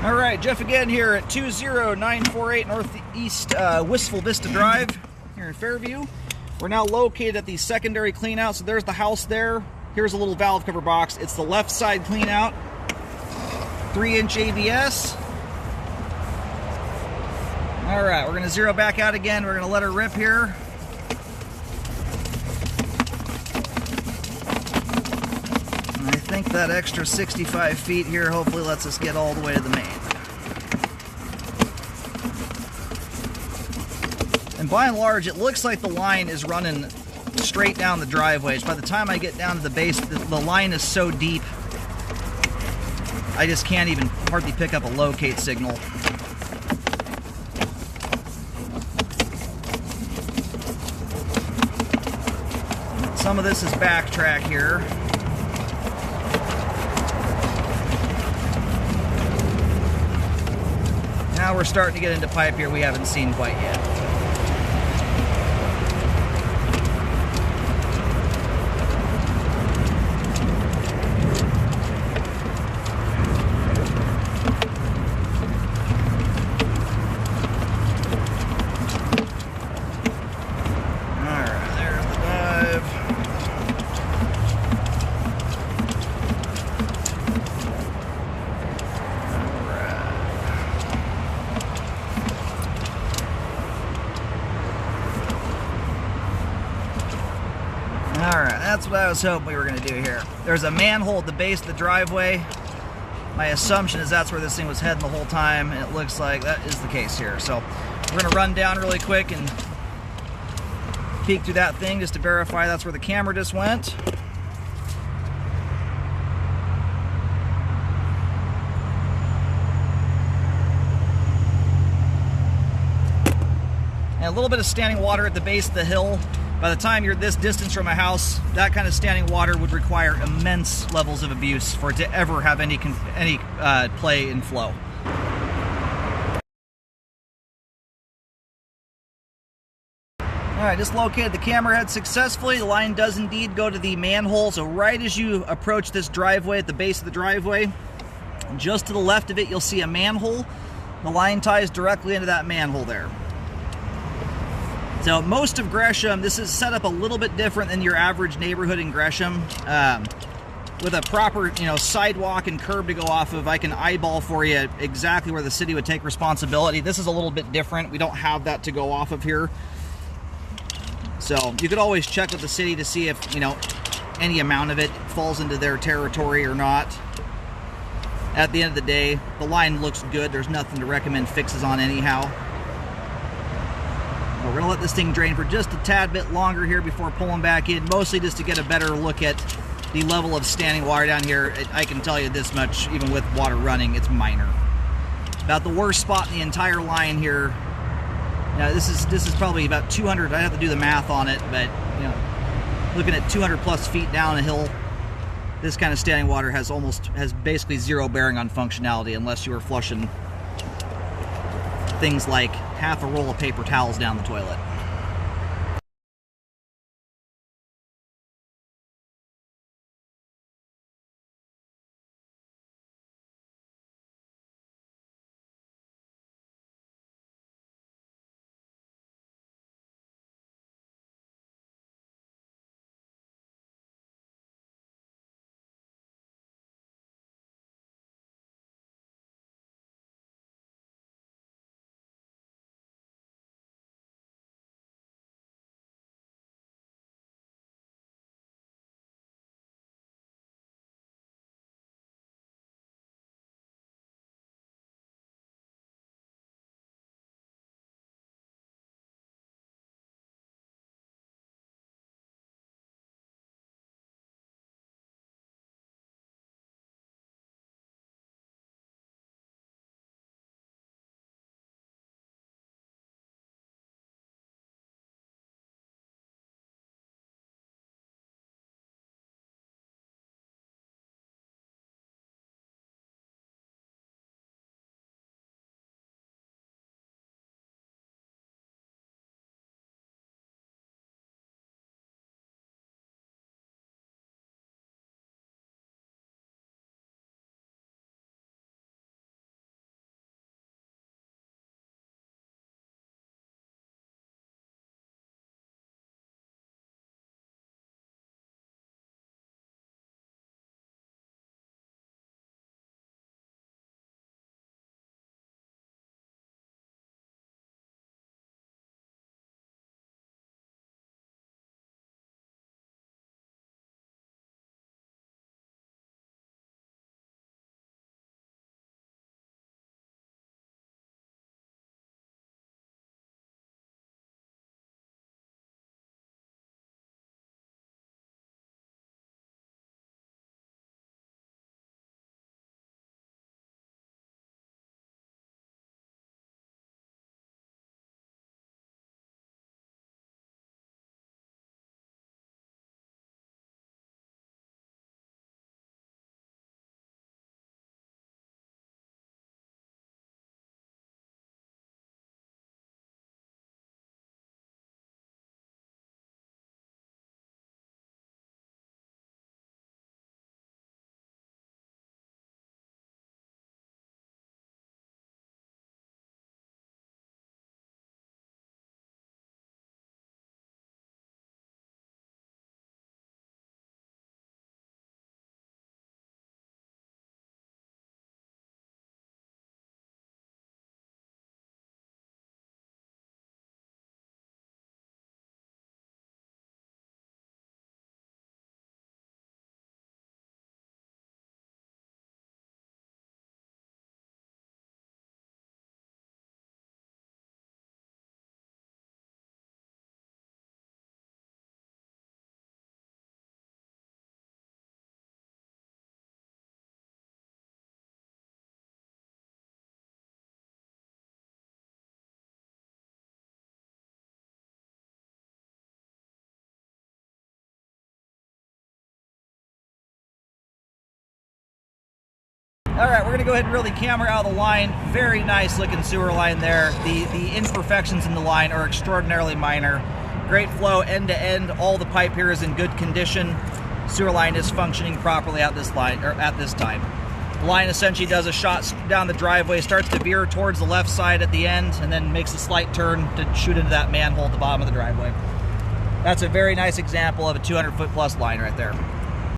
All right, Jeff again here at 20948 Northeast Wistful Vista Drive here in Fairview. We're now located at the secondary cleanout. So there's the house there. Here's a little valve cover box. It's the left side cleanout. 3-inch ABS. All right, we're gonna zero back out again. We're gonna let her rip here. And I think that extra 65 feet here hopefully lets us get all the way to the main. And by and large, it looks like the line is running straight down the driveways. By the time I get down to the base, the line is so deep, I just can't even hardly pick up a locate signal. Some of this is backtrack here. Now we're starting to get into pipe here we haven't seen quite yet. Alright, that's what I was hoping we were going to do here. There's a manhole at the base of the driveway. My assumption is that's where this thing was heading the whole time, and it looks like that is the case here. So we're going to run down really quick and peek through that thing just to verify that's where the camera just went. And a little bit of standing water at the base of the hill. By the time you're this distance from a house, that kind of standing water would require immense levels of abuse for it to ever have any play and flow. All right, just located the camera head successfully. The line does indeed go to the manhole. So right as you approach this driveway at the base of the driveway, just to the left of it, you'll see a manhole. The line ties directly into that manhole there. So most of Gresham, this is set up a little bit different than your average neighborhood in Gresham. With a proper, sidewalk and curb to go off of, I can eyeball for you exactly where the city would take responsibility. This is a little bit different. We don't have that to go off of here. So you could always check with the city to see if, any amount of it falls into their territory or not. At the end of the day, the line looks good. There's nothing to recommend fixes on anyhow. We're going to let this thing drain for just a tad bit longer here before pulling back in, mostly just to get a better look at the level of standing water down here. I can tell you this much, even with water running, it's minor. About the worst spot in the entire line here. This is probably about 200, I have to do the math on it, but looking at 200 plus feet down a hill, this kind of standing water has basically zero bearing on functionality unless you were flushing things like half a roll of paper towels down the toilet. All right, we're gonna go ahead and reel the camera out of the line. Very nice looking sewer line there. The imperfections in the line are extraordinarily minor. Great flow end to end. All the pipe here is in good condition. Sewer line is functioning properly at this line, or at this time. The line essentially does a shot down the driveway, starts to veer towards the left side at the end, and then makes a slight turn to shoot into that manhole at the bottom of the driveway. That's a very nice example of a 200-foot plus line right there.